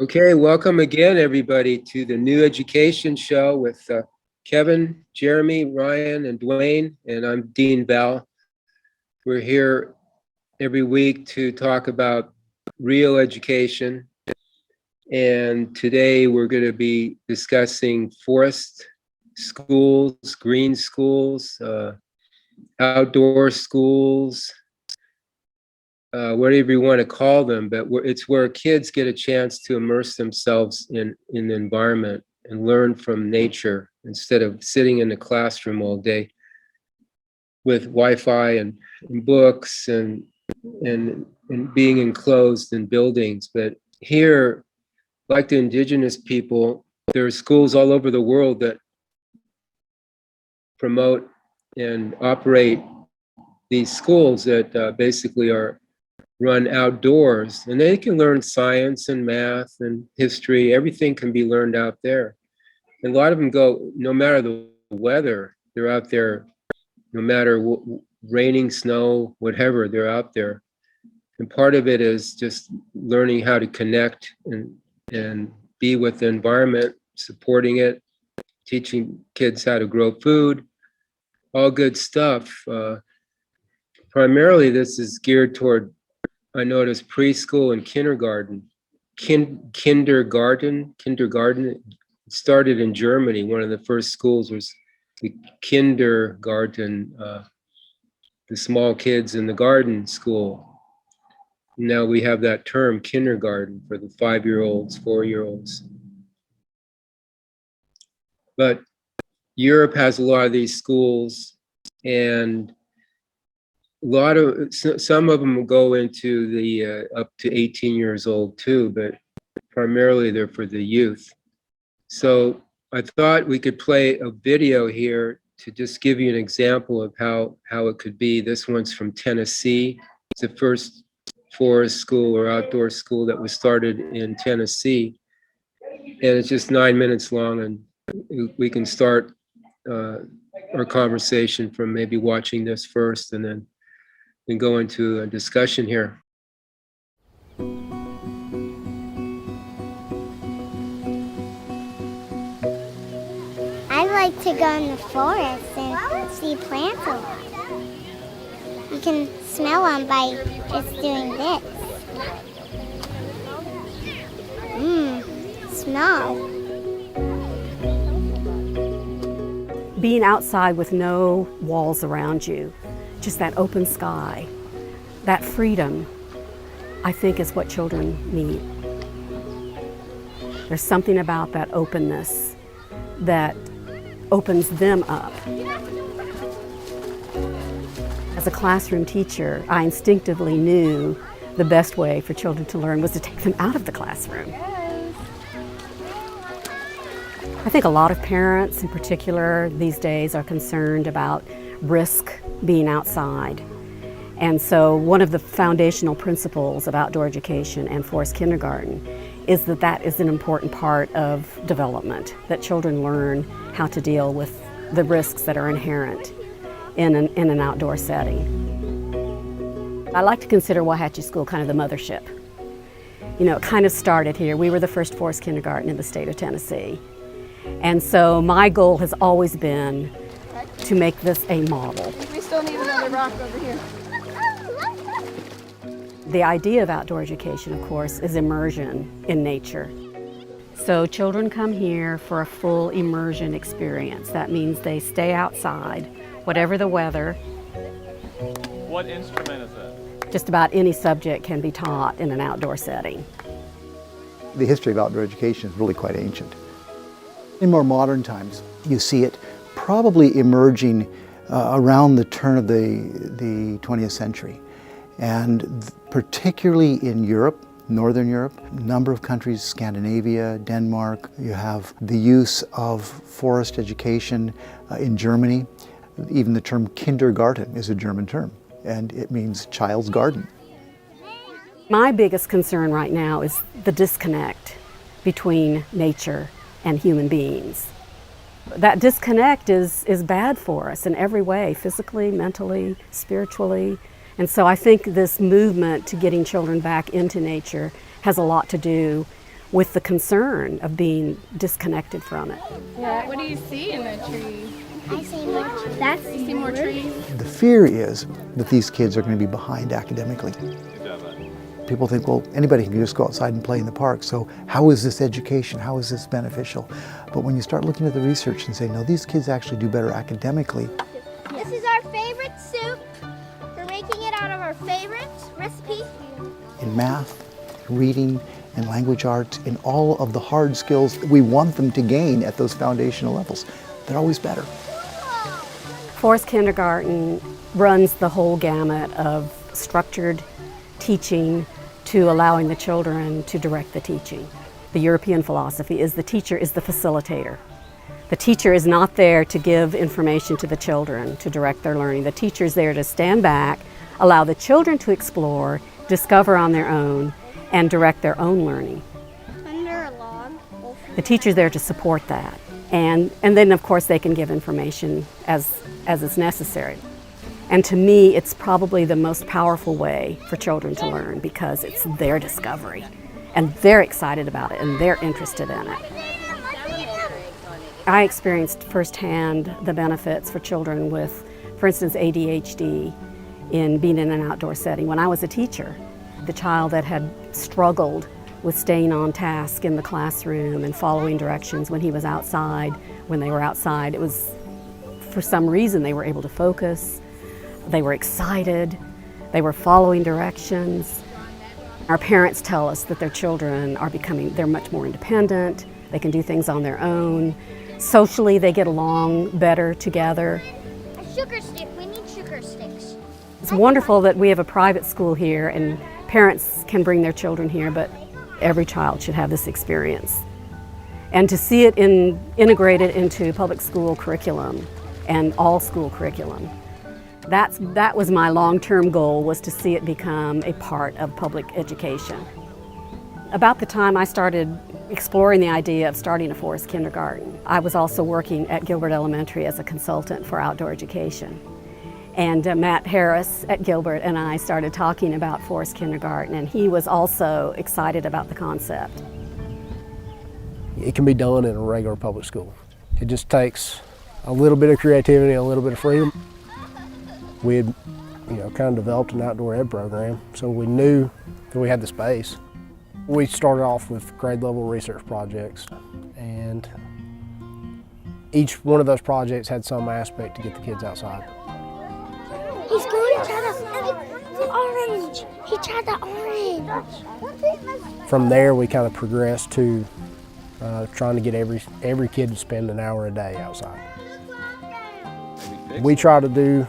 Okay, welcome again, everybody, to the New Education Show with Kevin, Jeremy, Ryan, and Duane, and I'm Dean Bell. We're here every week to talk about real education, and today we're going to be discussing forest schools, green schools, outdoor schools, whatever you want to call them, but it's where kids get a chance to immerse themselves in the environment and learn from nature instead of sitting in the classroom all day with Wi-Fi and books and being enclosed in buildings. But here, like the indigenous people, there are schools all over the world that promote and operate these schools that basically are run outdoors, and they can learn science and math and history. Everything can be learned out there. And a lot of them go, no matter the weather, they're out there, no matter raining, snow, whatever, they're out there. And part of it is just learning how to connect and be with the environment, supporting it, teaching kids how to grow food, all good stuff. Primarily, this is geared toward, I noticed, preschool and kindergarten. Kindergarten started in Germany. One of the first schools was the kindergarten, the small kids in the garden school. Now we have that term, kindergarten, for the 5-year-olds, 4-year-olds. But Europe has a lot of these schools, and some of them will go into the up to 18 years old too, but primarily they're for the youth. So I thought we could play a video here to just give you an example of how it could be. This one's from Tennessee. It's the first forest school or outdoor school that was started in Tennessee. And it's just 9 minutes long, and we can start our conversation from maybe watching this first and then go into a discussion here. I like to go in the forest and see plants a lot. You can smell them by just doing this. Smell. Being outside with no walls around you, just that open sky, that freedom, I think is what children need. There's something about that openness that opens them up. As a classroom teacher, I instinctively knew the best way for children to learn was to take them out of the classroom. I think a lot of parents in particular these days are concerned about risk being outside. And so one of the foundational principles of outdoor education and forest kindergarten is that is an important part of development, that children learn how to deal with the risks that are inherent in an outdoor setting. I like to consider Wauhatchie School kind of the mothership. You know, it kind of started here. We were the first forest kindergarten in the state of Tennessee. And so my goal has always been to make this a model. We still need another rock over here. The idea of outdoor education, of course, is immersion in nature. So children come here for a full immersion experience. That means they stay outside, whatever the weather. What instrument is it? Just about any subject can be taught in an outdoor setting. The history of outdoor education is really quite ancient. In more modern times, you see it probably emerging around the turn of the 20th century. And particularly in Europe, Northern Europe, a number of countries, Scandinavia, Denmark, you have the use of forest education in Germany. Even the term kindergarten is a German term, and it means child's garden. My biggest concern right now is the disconnect between nature and human beings. That disconnect is bad for us in every way, physically, mentally, spiritually. And so I think this movement to getting children back into nature has a lot to do with the concern of being disconnected from it. Yeah. What do you see in the tree? I see more trees. You see more trees? The fear is that these kids are going to be behind academically. People think, well, anybody can just go outside and play in the park, so how is this education? How is this beneficial? But when you start looking at the research and say, no, these kids actually do better academically. This is our favorite soup. We're making it out of our favorite recipe. In math, reading, and language arts, in all of the hard skills that we want them to gain at those foundational levels, they're always better. Forest Kindergarten runs the whole gamut of structured teaching to allowing the children to direct the teaching. The European philosophy is the teacher is the facilitator. The teacher is not there to give information to the children to direct their learning. The teacher is there to stand back, allow the children to explore, discover on their own, and direct their own learning. Under a log. The teacher is there to support that. And then of course they can give information as is necessary. And to me, it's probably the most powerful way for children to learn because it's their discovery. And they're excited about it and they're interested in it. I experienced firsthand the benefits for children with, for instance, ADHD in being in an outdoor setting. When I was a teacher, the child that had struggled with staying on task in the classroom and following directions when he was outside, when they were outside, it was, for some reason, they were able to focus. They were excited, they were following directions. Our parents tell us that their children are they're much more independent, they can do things on their own. Socially, they get along better together. A sugar stick, we need sugar sticks. It's wonderful that we have a private school here and parents can bring their children here, but every child should have this experience. And to see it integrated into public school curriculum and all school curriculum. That was my long-term goal, was to see it become a part of public education. About the time I started exploring the idea of starting a forest kindergarten, I was also working at Gilbert Elementary as a consultant for outdoor education. And Matt Harris at Gilbert and I started talking about forest kindergarten, and he was also excited about the concept. It can be done in a regular public school. It just takes a little bit of creativity, a little bit of freedom. We had, kind of developed an outdoor ed program, so we knew that we had the space. We started off with grade level research projects, and each one of those projects had some aspect to get the kids outside. He's going to try the orange. He tried the orange. From there, we kind of progressed to trying to get every kid to spend an hour a day outside. We try to do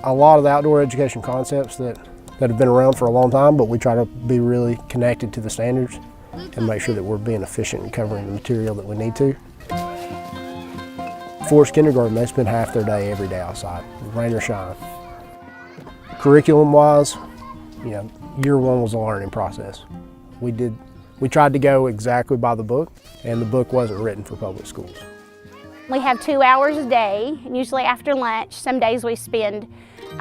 a lot of the outdoor education concepts that have been around for a long time, but we try to be really connected to the standards and make sure that we're being efficient in covering the material that we need to. Forest Kindergarten, they spend half their day every day outside, rain or shine. Curriculum-wise, year one was a learning process. We tried to go exactly by the book, and the book wasn't written for public schools. We have 2 hours a day, and usually after lunch. Some days we spend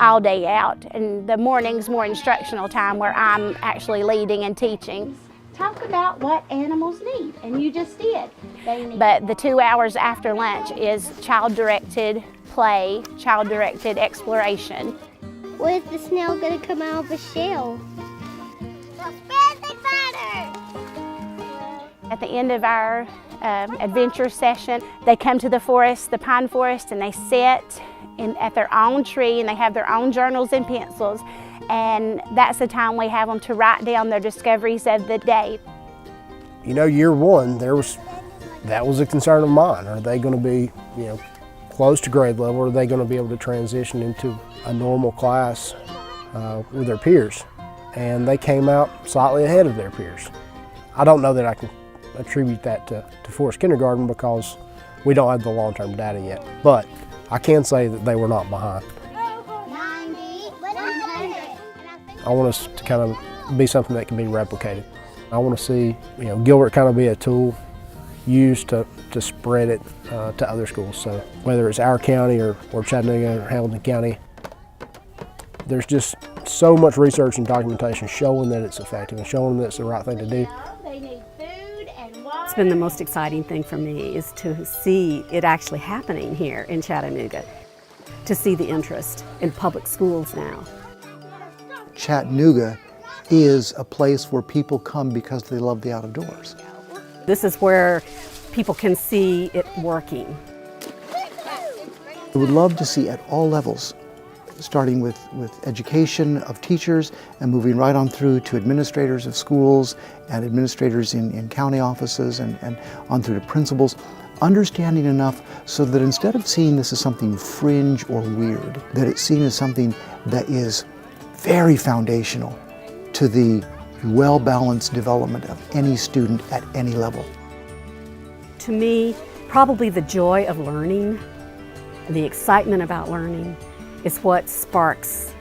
all day out, and the morning's more instructional time where I'm actually leading and teaching. Talk about what animals need, and you just did. But the 2 hours after lunch is child-directed play, child-directed exploration. Where's the snail gonna come out of the shell? At the end of our adventure session, they come to the forest, the pine forest, and they sit at their own tree, and they have their own journals and pencils, and that's the time we have them to write down their discoveries of the day. Year one, that was a concern of mine. Are they going to be, close to grade level? Or are they going to be able to transition into a normal class with their peers? And they came out slightly ahead of their peers. I don't know that I can attribute that to Forest Kindergarten because we don't have the long-term data yet, but I can say that they were not behind. 90, 100. I want us to kind of be something that can be replicated. I want to see, Gilbert kind of be a tool used to spread it to other schools. So whether it's our county or Chattanooga or Hamilton County, there's just so much research and documentation showing that it's effective and showing that it's the right thing to do. They need food and That's been the most exciting thing for me, is to see it actually happening here in Chattanooga, to see the interest in public schools now. Chattanooga is a place where people come because they love the outdoors. This is where people can see it working. I would love to see at all levels, starting with education of teachers and moving right on through to administrators of schools and administrators in county offices and on through to principals, understanding enough so that instead of seeing this as something fringe or weird, that it's seen as something that is very foundational to the well-balanced development of any student at any level. To me, probably the joy of learning, the excitement about learning, is what sparks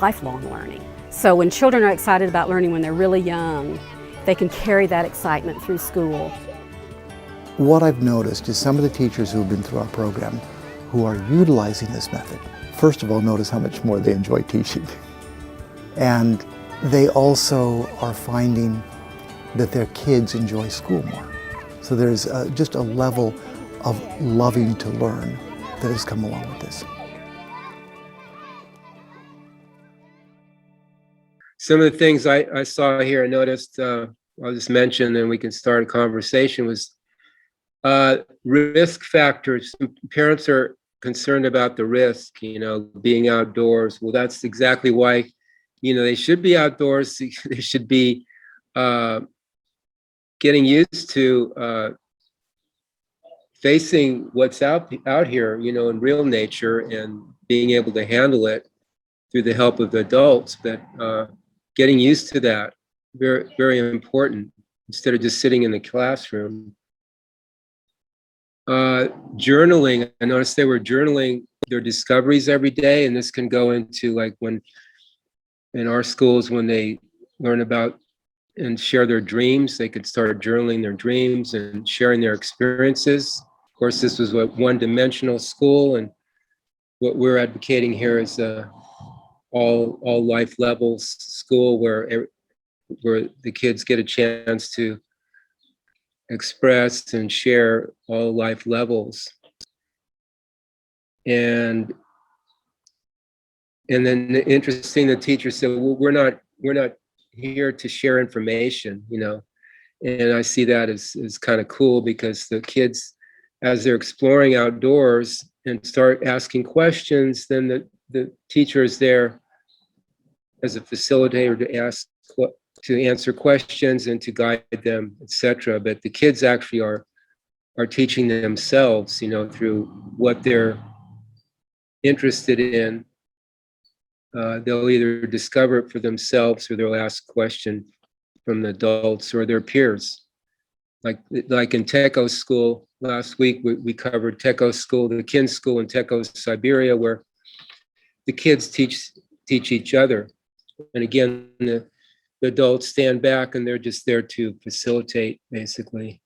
lifelong learning. So when children are excited about learning when they're really young, they can carry that excitement through school. What I've noticed is some of the teachers who have been through our program who are utilizing this method, first of all, notice how much more they enjoy teaching. And they also are finding that their kids enjoy school more. So there's just a level of loving to learn that has come along with this. Some of the things I saw here and noticed, I'll just mention and we can start a conversation, was risk factors. Parents are concerned about the risk, being outdoors. Well, that's exactly why, they should be outdoors. They should be getting used to facing what's out here, in real nature, and being able to handle it through the help of adults. But getting used to that, very, very important, instead of just sitting in the classroom. Journaling, I noticed they were journaling their discoveries every day, and this can go into like when in our schools, when they learn about and share their dreams, they could start journaling their dreams and sharing their experiences. Of course, this was a one-dimensional school, and what we're advocating here is all life levels school where the kids get a chance to express and share all life levels. And then interesting, the teacher said, well, we're not here to share information, and I see that as kind of cool, because the kids, as they're exploring outdoors and start asking questions, then the teacher is there as a facilitator to answer questions and to guide them, etc. But the kids actually are teaching themselves, through what they're interested in. They'll either discover it for themselves, or they'll ask a question from the adults or their peers. Like in Teco School last week, we covered Teco School, the Kin School in Teco, Siberia, where the kids teach each other. And again, the adults stand back and they're just there to facilitate, basically.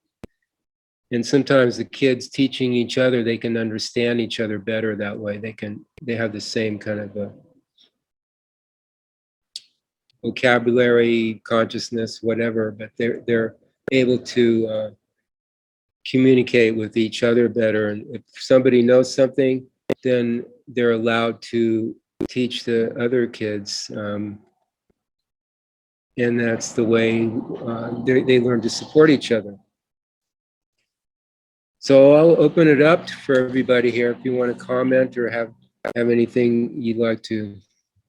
And sometimes the kids teaching each other, they can understand each other better that way. They have the same kind of vocabulary, consciousness, whatever, but they're able to communicate with each other better. And if somebody knows something, then they're allowed to teach the other kids. And that's the way they learn to support each other. So I'll open it up for everybody here. If you want to comment or have anything you'd like to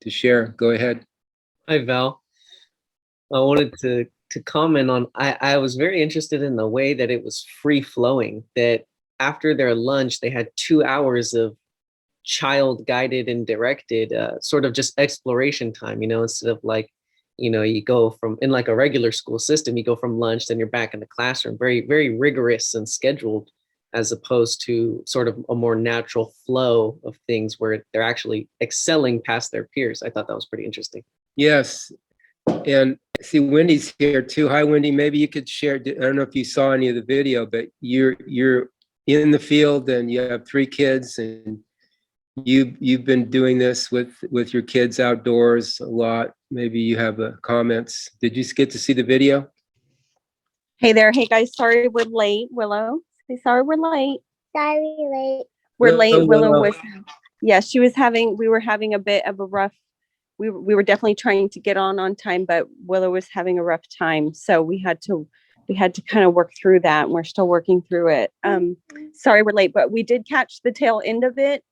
share, go ahead. Hi, Val. I wanted to comment on, I was very interested in the way that it was free flowing, that after their lunch, they had 2 hours of child guided and directed sort of just exploration time, instead of like, you go from, in like a regular school system, you go from lunch, then you're back in the classroom, very, very rigorous and scheduled, as opposed to sort of a more natural flow of things where they're actually excelling past their peers. I thought that was pretty interesting. Yes. And see, Wendy's here too. Hi, Wendy. Maybe you could share. I don't know if you saw any of the video, but you're in the field and you have 3 kids, and you've been doing this with your kids outdoors a lot. Maybe you have comments. Did you get to see the video? Hey there. Hey guys, sorry we're late. Willow, say sorry we're late. Sorry, late. We're late. Willow Willow. was, yeah, we were having a bit of a rough, we were definitely trying to get on time, but Willow was having a rough time. So we had to kind of work through that, and we're still working through it. Sorry we're late, but we did catch the tail end of it.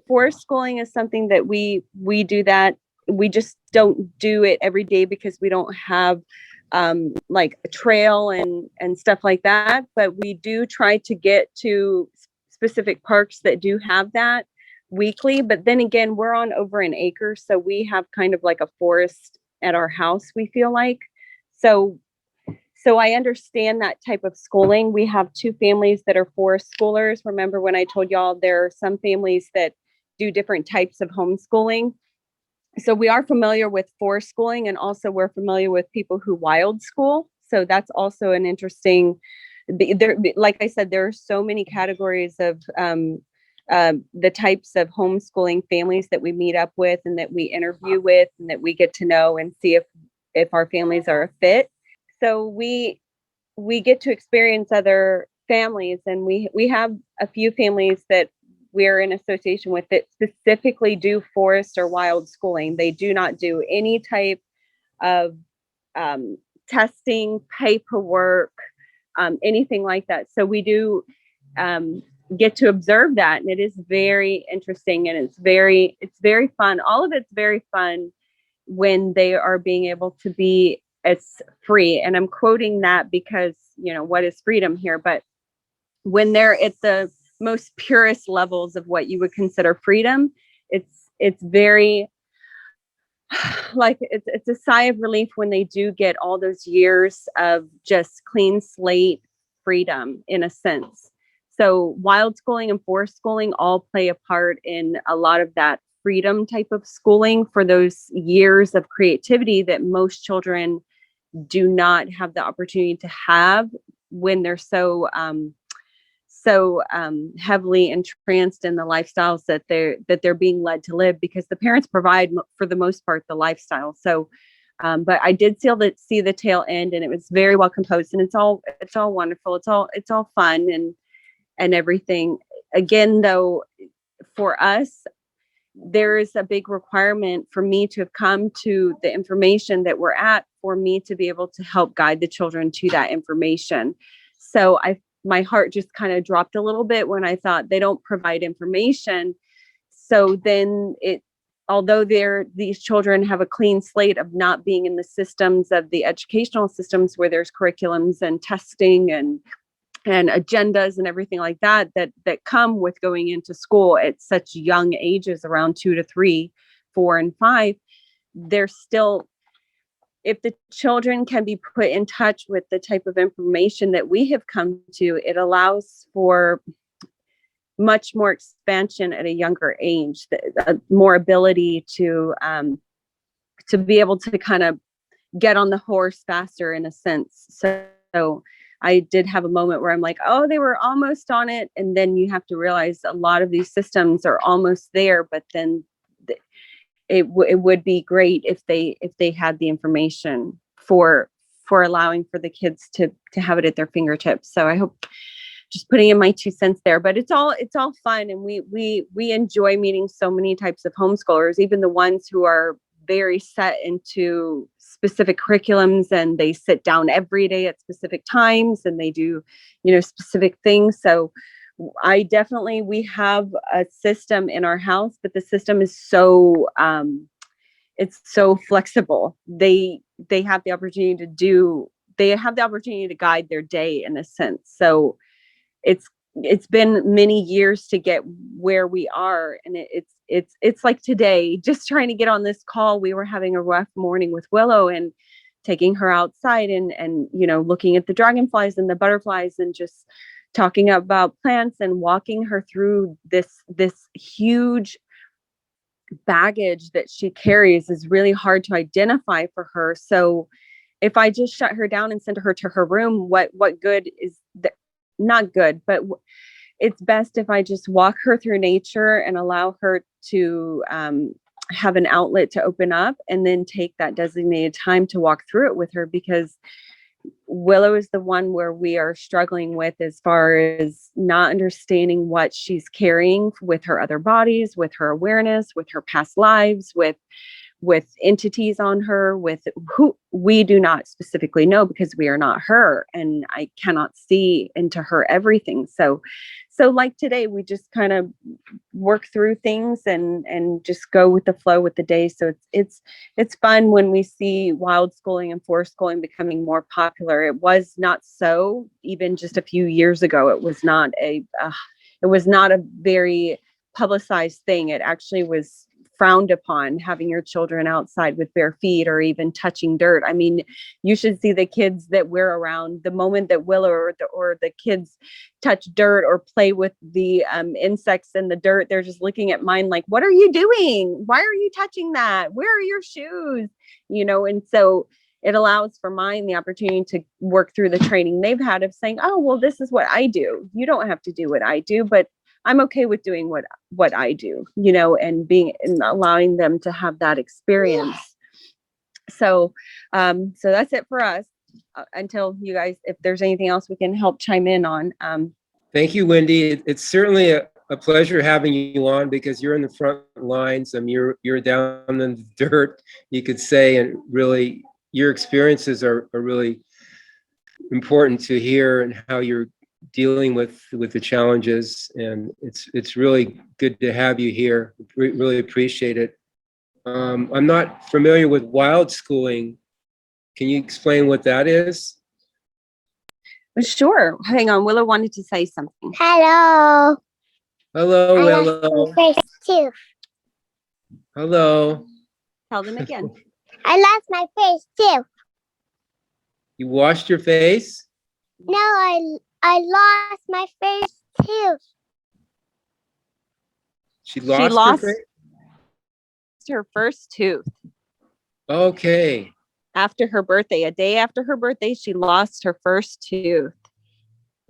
Forest schooling is something that we do that. We just don't do it every day because we don't have like a trail and stuff like that, but we do try to get to specific parks that do have that weekly. But then again, we're on over an acre, so we have kind of like a forest at our house, we feel like. So I understand that type of schooling. We have 2 families that are forest schoolers. Remember when I told y'all there are some families that do different types of homeschooling? So we are familiar with forest schooling, and also we're familiar with people who wild school. So that's also an interesting, like I said, there are so many categories of the types of homeschooling families that we meet up with and that we interview with and that we get to know and see if our families are a fit. So we get to experience other families, and we have a few families that we're in association with that specifically do forest or wild schooling. They do not do any type of testing, paperwork, anything like that. So we do get to observe that, and it is very interesting, and it's very fun. All of it's very fun when they are being able to be as free. And I'm quoting that because, what is freedom here? But when they're at the most purest levels of what you would consider freedom, it's very like it's a sigh of relief when they do get all those years of just clean slate freedom, in a sense. So wild schooling and forest schooling all play a part in a lot of that freedom type of schooling for those years of creativity that most children do not have the opportunity to have when they're so heavily entranced in the lifestyles that they're being led to live, because the parents provide for the most part the lifestyle. So but I did see the tail end, and it was very well composed, and it's all wonderful. It's all fun and everything. Again, though, for us, there is a big requirement for me to have come to the information that we're at for me to be able to help guide the children to that information. So my heart just kind of dropped a little bit when I thought they don't provide information. So then although these children have a clean slate of not being in the systems of the educational systems where there's curriculums and testing and agendas and everything like that come with going into school at such young ages, around 2 to 3, 4 and 5, they're still, if the children can be put in touch with the type of information that we have come to, it allows for much more expansion at a younger age, more ability to be able to kind of get on the horse faster, in a sense. So I did have a moment where I'm like, oh, they were almost on it. And then you have to realize a lot of these systems are almost there, but then it would be great if they had the information for allowing for the kids to have it at their fingertips. So I hope, just putting in my 2 cents there, but it's all fun. And we enjoy meeting so many types of homeschoolers, even the ones who are very set into specific curriculums, and they sit down every day at specific times and they do, specific things. So we have a system in our house, but the system is so, it's so flexible. They have the opportunity to guide their day, in a sense. So it's been many years to get where we are. And it's like today, just trying to get on this call, we were having a rough morning with Willow and taking her outside and looking at the dragonflies and the butterflies and just talking about plants and walking her through this huge baggage that she carries is really hard to identify for her. So if I just shut her down and send her to her room, what good is that? Not good, but it's best if I just walk her through nature and allow her to have an outlet to open up, and then take that designated time to walk through it with her, because Willow is the one where we are struggling with as far as not understanding what she's carrying with her other bodies, with her awareness, with her past lives, with entities on her, with who we do not specifically know because we are not her, and I cannot see into her everything. So like today, we just kind of work through things and just go with the flow with the day. So it's fun when we see wild schooling and forest schooling becoming more popular. It was not so even just a few years ago. It was not a very publicized thing. It actually was frowned upon, having your children outside with bare feet or even touching dirt. I mean, you should see the kids that we're around. The moment that Willow or the kids touch dirt or play with the insects in the dirt, they're just looking at mine like, what are you doing? Why are you touching that? Where are your shoes? And so it allows for mine the opportunity to work through the training they've had of saying, oh, well, this is what I do. You don't have to do what I do, but I'm okay with doing what I do, and allowing them to have that experience. So that's it for us until you guys, if there's anything else we can help chime in on. Thank you, Wendy. It's certainly a pleasure having you on because you're in the front lines. You're down in the dirt, you could say, and really your experiences are really important to hear and how you're dealing with the challenges, and it's really good to have you here. Really appreciate it. I'm not familiar with wild schooling. Can you explain what that is? Sure. Hang on. Willow wanted to say something. Hello. Hello, I Willow. lost my first tooth. Hello. Tell them again. I lost my first tooth. You washed your face? No, I lost my first tooth. She lost her first tooth. Okay. After her birthday, a day after her birthday, she lost her first tooth.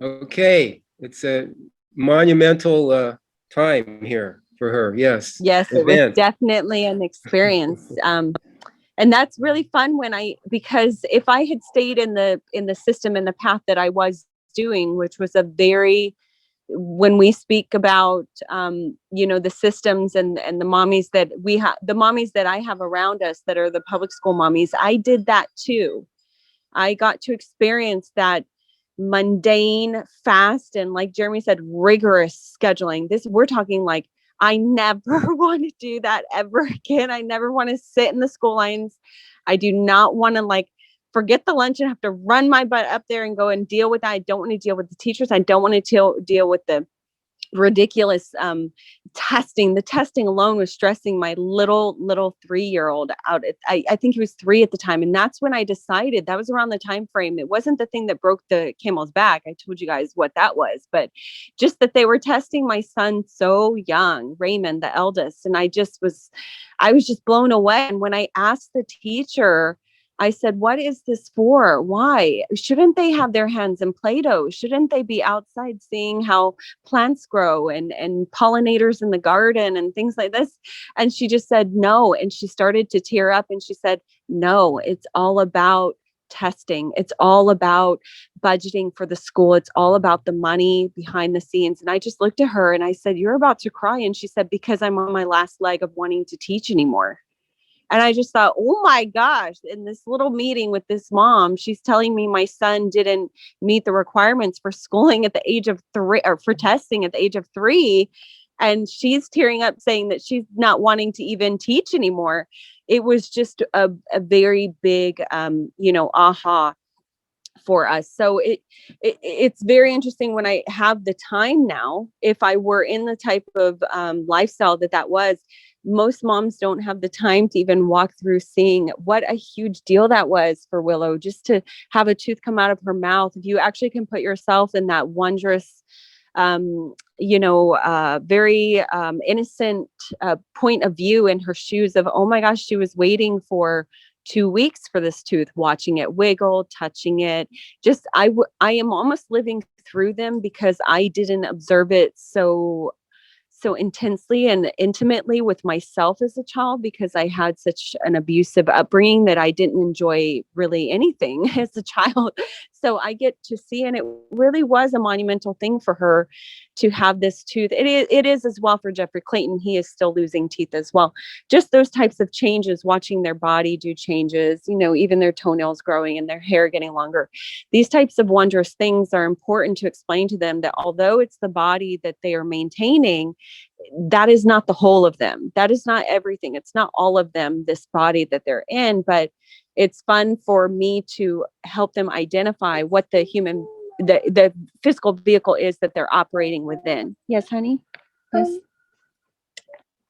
Okay. It's a monumental time here for her. Yes. Yes, Event. It was definitely an experience. And that's really fun because if I had stayed in the system and the path that I was doing, which was when we speak about, the systems and the mommies that we have, the mommies that I have around us that are the public school mommies, I did that too. I got to experience that mundane, fast, and like Jeremy said, rigorous scheduling. We're talking like, I never want to do that ever again. I never want to sit in the school lines. I do not want to forget the lunch and have to run my butt up there and go and deal with that. I don't want to deal with the teachers. I don't want to deal with the ridiculous testing. The testing alone was stressing my little 3-year-old out. I think he was 3 at the time. And that's when I decided, that was around the time frame. It wasn't the thing that broke the camel's back. I told you guys what that was, but just that they were testing my son so young, Raymond, the eldest. And I was just blown away. And when I asked the teacher, I said, what is this for? Why? Shouldn't they have their hands in Play-Doh? Shouldn't they be outside seeing how plants grow and pollinators in the garden and things like this? And she just said no. And she started to tear up and she said, no, it's all about testing. It's all about budgeting for the school. It's all about the money behind the scenes. And I just looked at her and I said, you're about to cry. And she said, because I'm on my last leg of wanting to teach anymore. And I just thought, oh my gosh, in this little meeting with this mom, she's telling me my son didn't meet the requirements for schooling at the age of 3 or for testing at the age of 3. And she's tearing up saying that she's not wanting to even teach anymore. It was just a very big, aha for us. So it's very interesting when I have the time now. If I were in the type of lifestyle that was, most moms don't have the time to even walk through seeing what a huge deal that was for Willow, just to have a tooth come out of her mouth. If you actually can put yourself in that wondrous, very innocent point of view in her shoes of, oh my gosh, she was waiting for 2 weeks for this tooth, watching it wiggle, touching it. Just, I am almost living through them because I didn't observe it so so intensely and intimately with myself as a child because I had such an abusive upbringing that I didn't enjoy really anything as a child. So I get to see, and it really was a monumental thing for her to have this tooth. It is as well for Jeffrey Clayton. He is still losing teeth as well. Just those types of changes, watching their body do changes, you know, even their toenails growing and their hair getting longer. These types of wondrous things are important to explain to them that although it's the body that they are maintaining, that is not the whole of them. That is not everything. It's not all of them, this body that they're in, but it's fun for me to help them identify what the physical vehicle is that they're operating within. Yes, honey? Yes.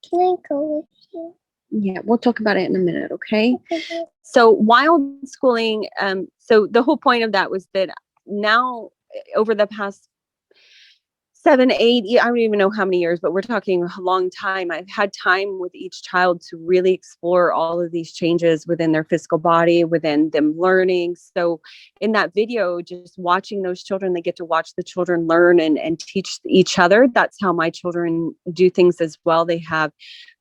Can I go with you? Yeah, we'll talk about it in a minute, okay? So wild schooling, so the whole point of that was that now over the past 7, 8, I don't even know how many years, but we're talking a long time. I've had time with each child to really explore all of these changes within their physical body, within them learning. So in that video, just watching those children, they get to watch the children learn and teach each other. That's how my children do things as well. They have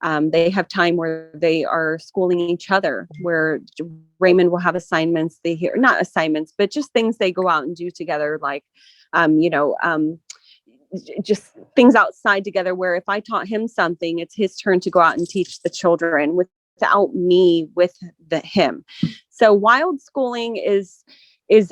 time where they are schooling each other, where Raymond will have assignments. They hear, not assignments, but just things they go out and do together, like, just things outside together, where if I taught him something, it's his turn to go out and teach the children without me with him. So wild schooling is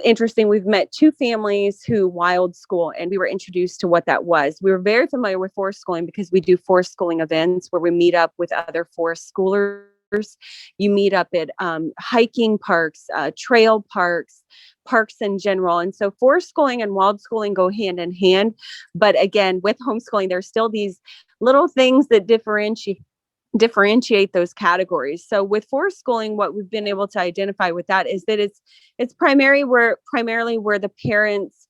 interesting. We've met 2 families who wild school, and we were introduced to what that was. We were very familiar with forest schooling because we do forest schooling events where we meet up with other forest schoolers. You meet up at hiking parks, trail parks in general. And so forest schooling and wild schooling go hand in hand. But again, with homeschooling, there's still these little things that differentiate those categories. So with forest schooling, what we've been able to identify with that is that it's primarily where the parents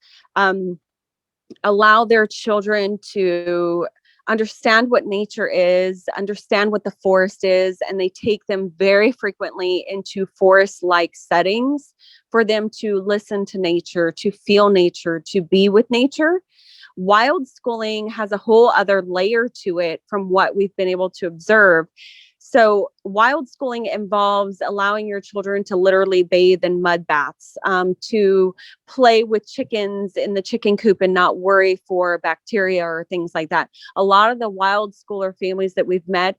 allow their children to understand what nature is, understand what the forest is, and they take them very frequently into forest-like settings for them to listen to nature, to feel nature, to be with nature. Wild schooling has a whole other layer to it from what we've been able to observe. So wild schooling involves allowing your children to literally bathe in mud baths, to play with chickens in the chicken coop and not worry for bacteria or things like that. A lot of the wild schooler families that we've met,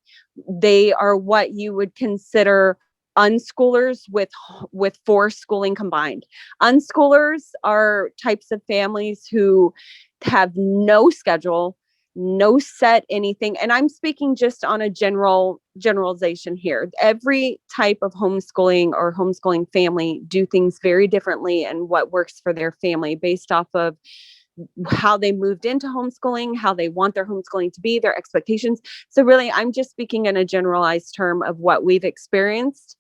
they are what you would consider unschoolers with forest schooling combined. Unschoolers are types of families who have no schedule, no set anything. And I'm speaking just on a generalization here. Every type of homeschooling or homeschooling family do things very differently and what works for their family based off of how they moved into homeschooling, how they want their homeschooling to be, their expectations. So really, I'm just speaking in a generalized term of what we've experienced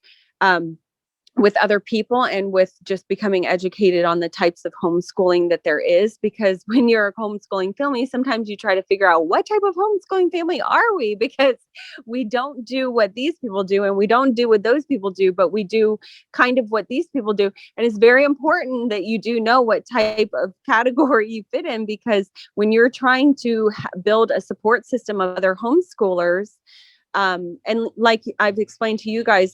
with other people and with just becoming educated on the types of homeschooling that there is. Because when you're a homeschooling family, sometimes you try to figure out what type of homeschooling family are we, because we don't do what these people do and we don't do what those people do, but we do kind of what these people do. And it's very important that you do know what type of category you fit in, because when you're trying to build a support system of other homeschoolers, and like I've explained to you guys,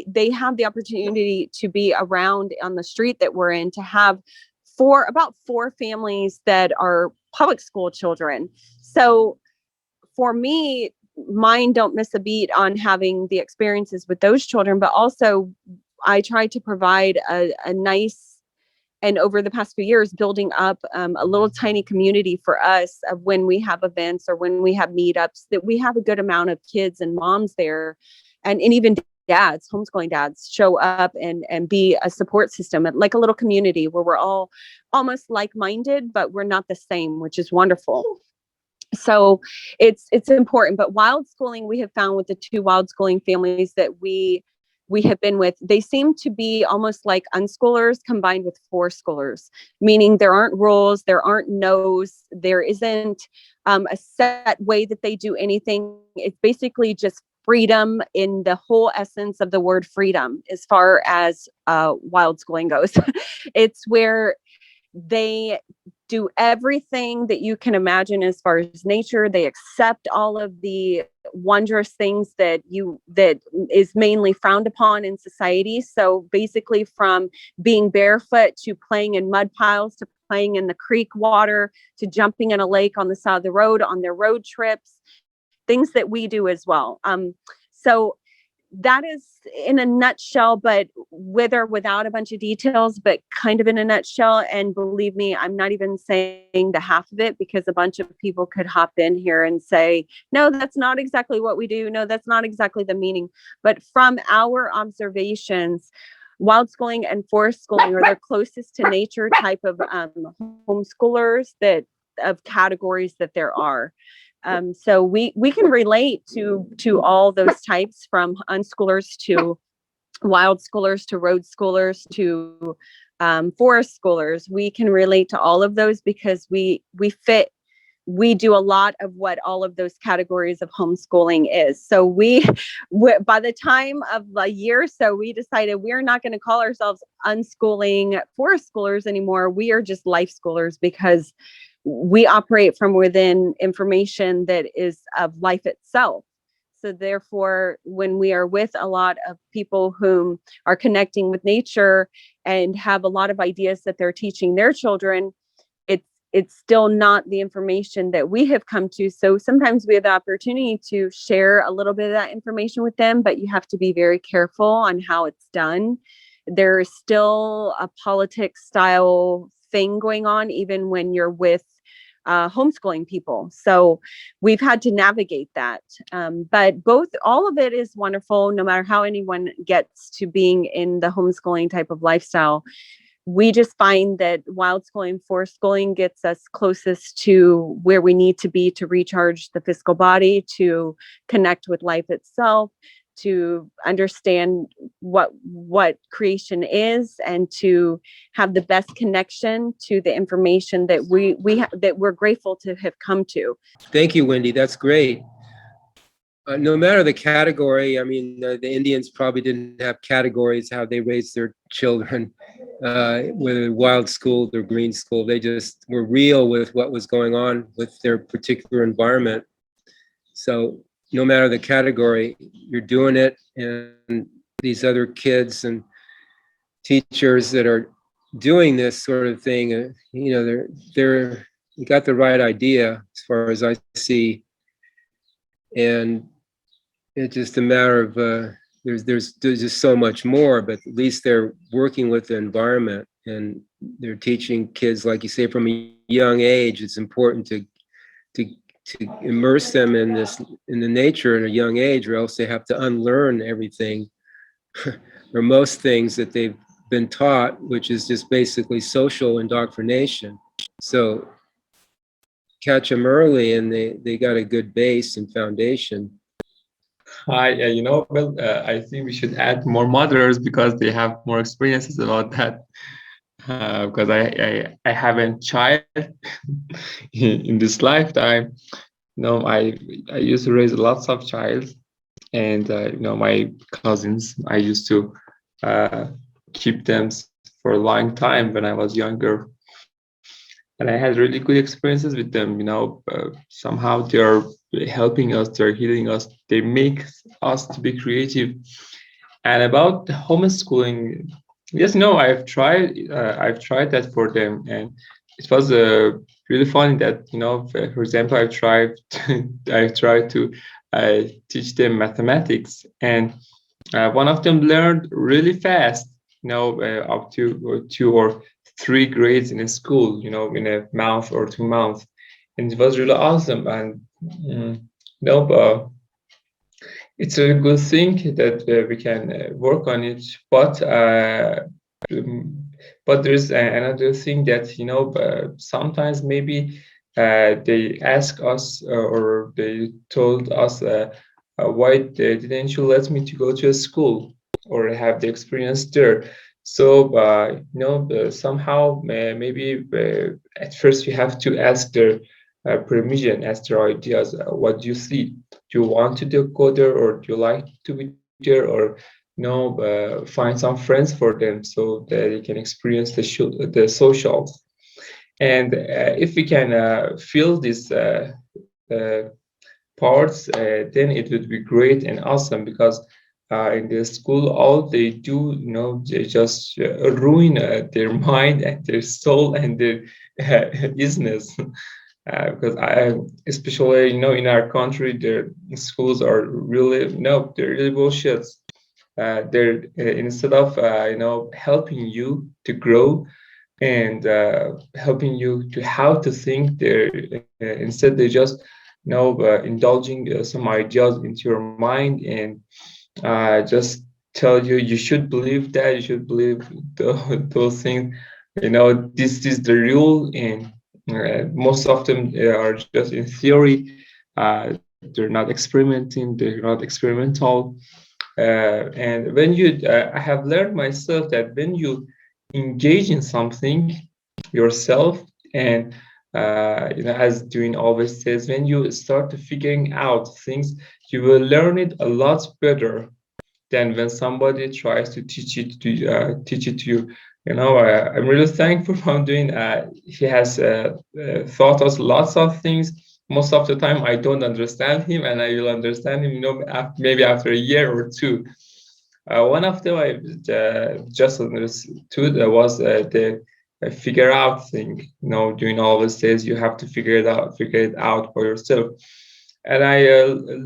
they have the opportunity to be around on the street that we're in, to have about four families that are public school children. So for me, mine don't miss a beat on having the experiences with those children, but also I try to provide a nice, and over the past few years, building up a little tiny community for us of when we have events or when we have meetups, that we have a good amount of kids and moms there, and even dads, homeschooling dads, show up and be a support system, like a little community where we're all almost like-minded, but we're not the same, which is wonderful. So it's important. But wild schooling, we have found with the two wild schooling families that we have been with, they seem to be almost like unschoolers combined with forest schoolers, meaning there aren't rules, there aren't no's, there isn't a set way that they do anything. It's basically just freedom in the whole essence of the word freedom as far as wild schooling goes. It's where they do everything that you can imagine as far as nature. They accept all of the wondrous things that is mainly frowned upon in society. So basically, from being barefoot to playing in mud piles to playing in the creek water to jumping in a lake on the side of the road on their road trips, things that we do as well. So that is in a nutshell, but with or without a bunch of details, but kind of in a nutshell. And believe me, I'm not even saying the half of it, because a bunch of people could hop in here and say, no, that's not exactly what we do. No, that's not exactly the meaning. But from our observations, wild schooling and forest schooling are the closest to nature type of homeschoolers of categories that there are. So we can relate to all those types, from unschoolers to wild schoolers to road schoolers to forest schoolers. We can relate to all of those because we do a lot of what all of those categories of homeschooling is. So by the time of a year or so, we decided we're not going to call ourselves unschooling forest schoolers anymore. We are just life schoolers, because we operate from within information that is of life itself. So therefore, when we are with a lot of people who are connecting with nature and have a lot of ideas that they're teaching their children, it's still not the information that we have come to. So sometimes we have the opportunity to share a little bit of that information with them, but you have to be very careful on how it's done. There is still a politics style thing going on, even when you're with homeschooling people. So we've had to navigate that. But all of it is wonderful, no matter how anyone gets to being in the homeschooling type of lifestyle. We just find that wild schooling, forest schooling gets us closest to where we need to be to recharge the physical body, to connect with life itself, to understand what creation is, and to have the best connection to the information that that we're grateful to have come to. Thank you, Wendy. That's great. No matter the category, I mean, the Indians probably didn't have categories how they raised their children, whether wild schooled or green schooled. They just were real with what was going on with their particular environment. So no matter the category, you're doing it, and these other kids and teachers that are doing this sort of thing, they're got the right idea as far as I see, and it's just a matter of there's just so much more, but at least they're working with the environment, and they're teaching kids, like you say, from a young age. It's important to immerse them in the nature at a young age, or else they have to unlearn everything or most things that they've been taught, which is just basically social indoctrination. So catch them early, and they got a good base and foundation. I think we should add more mothers because they have more experiences about that. Because I haven't child in this lifetime. I used to raise lots of child, and my cousins, I used to keep them for a long time when I was younger, and I had really good experiences with them. Somehow they're helping us, they're healing us, they make us to be creative. And about the homeschooling, yes, I've tried that for them, and it was really funny that for example, I've tried to teach them mathematics, and one of them learned really fast, up to 2 or 3 grades in a school, in a month or 2 months, and it was really awesome. And it's a good thing that we can work on it, but there's another thing that sometimes maybe they ask us or they told us, why didn't you let me to go to a school or have the experience there? So somehow maybe at first you have to ask their permission, ask their ideas. What do you see? Do you want to go there, or do you like to be there, or find some friends for them so that they can experience the socials. And if we can fill these parts, then it would be great and awesome, because in the school, all they do, they just ruin their mind and their soul and their business. Because especially, in our country, their schools are really, they're really bullshit. They're instead of, helping you to grow and helping you to how to think, instead they just, indulging some ideas into your mind, and just tell you, you should believe that, you should believe those things. This is the rule, and most of them are just in theory. They're not experimenting, they're not experimental. And when I have learned myself that when you engage in something yourself, and as Duane always says, when you start figuring out things, you will learn it a lot better than when somebody tries to teach it to you. I'm really thankful for Duane. He has taught us lots of things. Most of the time, I don't understand him, and I will understand him, maybe after a year or two. One of them I just understood was the figure out thing. Duane always says you have to figure it out for yourself. And I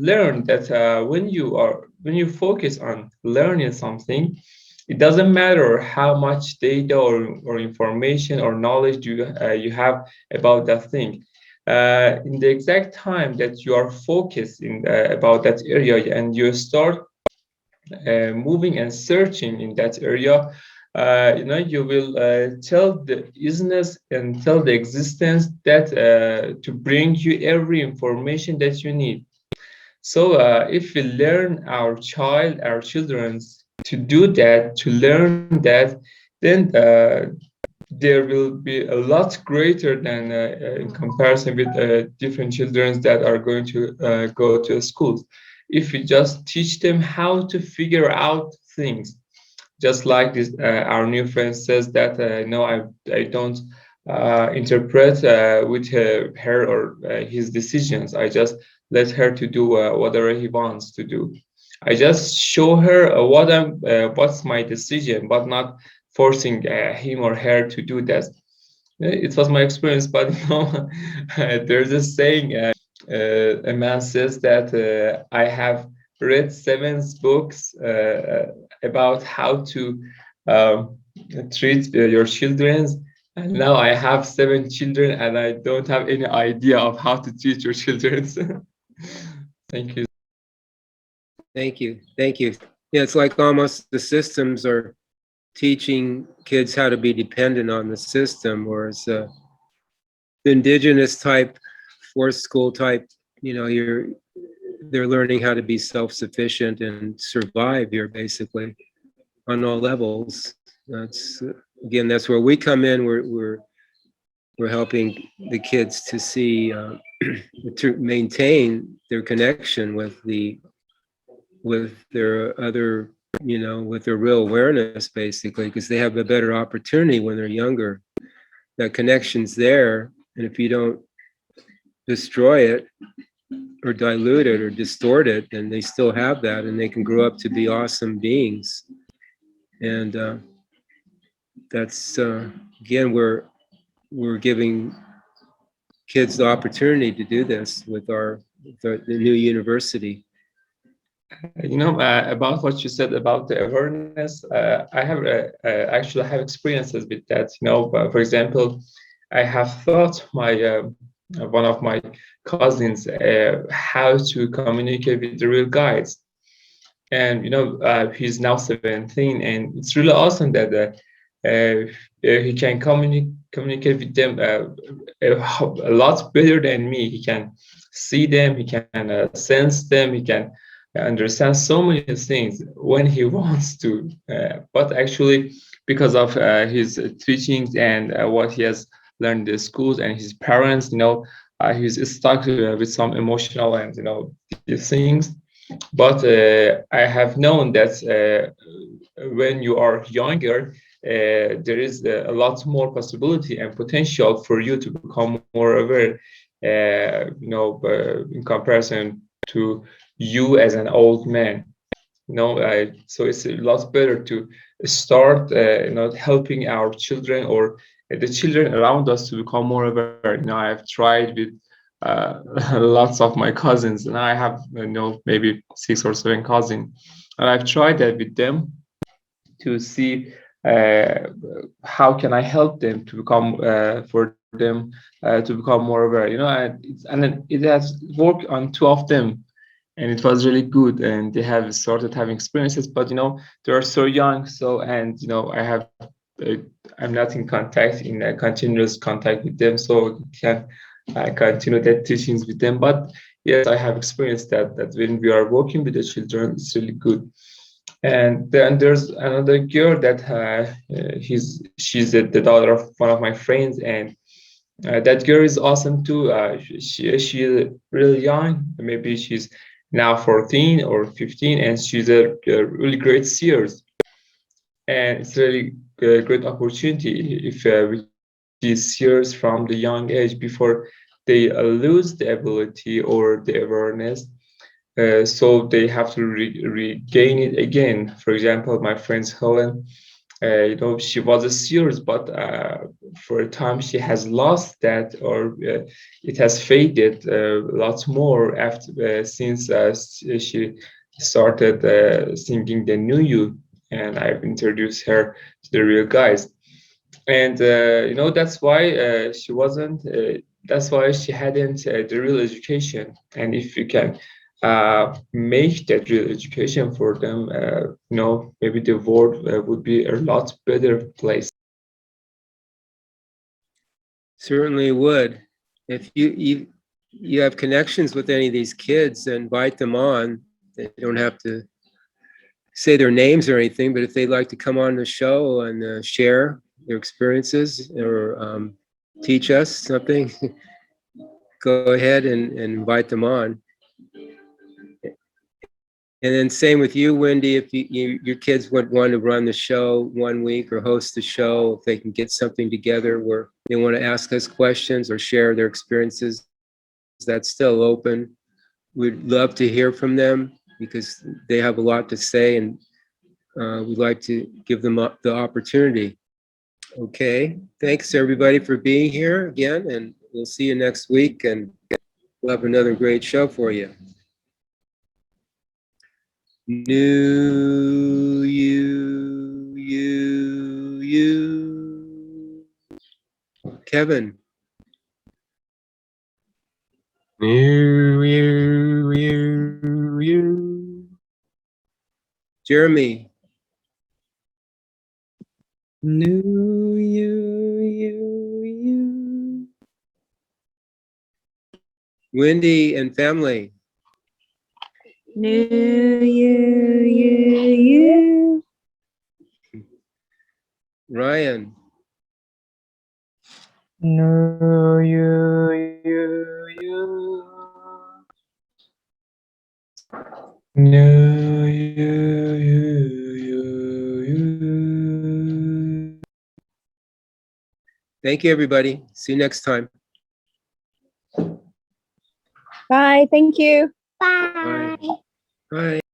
learned that when you focus on learning something, it doesn't matter how much data or information or knowledge you have about that thing. In the exact time that you are focusing about that area, and you start moving and searching in that area, you will tell the business and tell the existence that to bring you every information that you need. So if we learn our children to do that, to learn that, then there will be a lot greater than in comparison with different children that are going to go to schools. If we just teach them how to figure out things, just like this, our new friend says that no, I don't interpret with her or his decisions. I just let her to do whatever he wants to do. I just show her what's my decision, but not forcing him or her to do that. It was my experience, but there's a saying. A man says that I have read 7 books about how to treat your children, and now I have 7 children, and I don't have any idea of how to treat your children. Thank you. Thank you. Yeah, it's like almost the systems are teaching kids how to be dependent on the system, whereas the indigenous type, forced school type, they're learning how to be self-sufficient and survive here, basically, on all levels. That's where we come in. We're helping the kids to see to maintain their connection with their other, with their real awareness, basically, because they have a better opportunity when they're younger. That connection's there, and if you don't destroy it or dilute it or distort it, then they still have that, and they can grow up to be awesome beings. And that's again, we're giving kids the opportunity to do this with the new university. About what you said about the awareness, I have actually have experiences with that. For example, I have taught my one of my cousins how to communicate with the real guides, and he's now 17, and it's really awesome that he can communicate with them a lot better than me. He can see them, he can sense them, he can understand so many things when he wants to, but actually because of his teachings and what he has learned in the schools and his parents, he's stuck with some emotional and these things. But I have known that when you are younger, there is a lot more possibility and potential for you to become more aware, in comparison to you as an old man. So it's a lot better to start, helping our children or the children around us to become more aware. I've tried with lots of my cousins, and I have maybe 6 or 7 cousins, and I've tried that with them to see how can I help them to become for them to become more aware. And it has worked on 2 of them, and it was really good, and they have started having experiences, but they are so young. So, and I'm not in continuous contact with them, so can continue that teachings with them. But yes, I have experienced that when we are working with the children, it's really good. And then there's another girl that she's the daughter of one of my friends, and that girl is awesome too. She's really young, maybe she's now 14 or 15, and she's a really great seer. And it's really a great opportunity if we see seers from the young age before they lose the ability or the awareness. So they have to regain it again. For example, my friend Helen, she was a seer, but for a time she has lost that, or it has faded lots more after since she started singing the NUUU, and I've introduced her to the real guys. And that's why she wasn't. That's why she hadn't the real education. And if you can make that real education for them, maybe the world would be a lot better place. Certainly would. If you have connections with any of these kids, invite them on. They don't have to say their names or anything, but if they'd like to come on the show and share their experiences or teach us something, go ahead and invite them on. And then same with you, Wendy, if your kids would want to run the show one week or host the show, if they can get something together where they want to ask us questions or share their experiences, that's still open. We'd love to hear from them because they have a lot to say, and we'd like to give them the opportunity. Okay, thanks everybody for being here again, and we'll see you next week, and we'll have another great show for you. NUUU. Kevin. NUUU. Jeremy. NUUU. Wendy and family. NUUU. Ryan. NUUU. NUUU. Thank you, everybody. See you next time. Bye. Thank you. Bye. Bye. Bye.